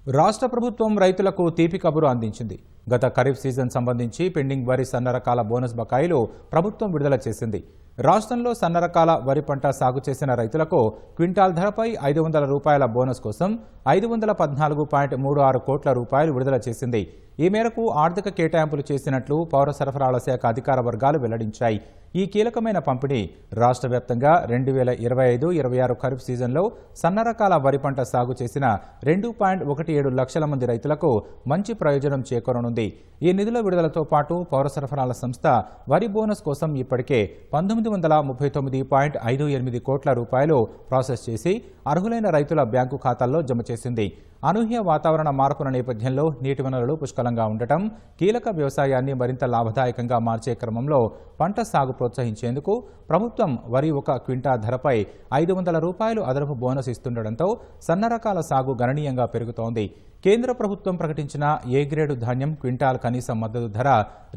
రాష్ట్ర ప్రభుత్వం రైతులకు తీపి కబురు అందించింది. గత ఖరీఫ్ సీజన్ సంబంధించి పెండింగ్ వరి సన్న రకాల బోనస్ బకాయిలు ప్రభుత్వం విడుదల చేసింది. రాష్ట్రంలో సన్న రకాల వరి పంట సాగు చేసిన రైతులకు క్వింటాల్ ధరపై ₹500 బోనస్ కోసం 514.36 కోట్ల రూపాయలు విడుదల చేసింది. ఈ మేరకు ఆర్థిక కేటాయింపులు చేసినట్లు పౌర సరఫరాల శాఖ అధికార వర్గాలు వెల్లడించాయి. ఈ కీలకమైన పంపిణీ రాష్ట్ర వ్యాప్తంగా 2025-26 ఖరీఫ్ సీజన్లో సన్న రకాల వరి పంట సాగు చేసిన 2.17 లక్షల మంది రైతులకు మంచి ప్రయోజనం చేకూరనుంది. ఈ నిధుల విడుదలతో పాటు పౌర సరఫరాల సంస్థ వరి బోనస్ కోసం ఇప్పటికే 1939.58 కోట్ల రూపాయలు ప్రాసెస్ చేసి అర్హులైన రైతుల బ్యాంకు ఖాతాల్లో జమ చేసింది. అనూహ్య వాతావరణ మార్పుల నేపథ్యంలో నీటి వనరులు పుష్కలంగా ఉండటం, కీలక వ్యవసాయాన్ని మరింత లాభదాయకంగా మార్చే క్రమంలో పంట సాగు ప్రోత్సహించేందుకు ప్రభుత్వం వరి ఒక క్వింటా ధరపై ₹500 అదనపు బోనస్ ఇస్తుండటంతో సన్న రకాల సాగు గణనీయంగా పెరుగుతోంది. కేంద్ర ప్రభుత్వం ప్రకటించిన ఏ గ్రేడు ధాన్యం క్వింటాల్ కనీస మద్దతు ధర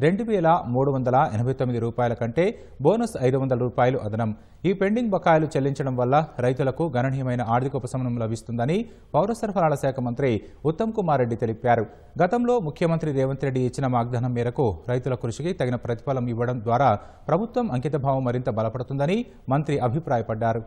₹2,389 కంటే బోనస్ ₹500 అదనం. ఈ పెండింగ్ బకాయిలు చెల్లించడం వల్ల రైతులకు గణనీయమైన ఆర్థిక ఉపశమనం లభిస్తుందని పౌర సరఫరాల శాఖ మంత్రి ఉత్తమ్ కుమార్ రెడ్డి తెలిపారు. గతంలో ముఖ్యమంత్రి రేవంత్ రెడ్డి ఇచ్చిన వాగ్దానం మేరకు రైతుల కృషికి తగిన ప్రతిఫలం ఇవ్వడం ద్వారా ప్రభుత్వం అంకితభావం మరింత బలపడుతుందని మంత్రి అభిప్రాయపడ్డారు.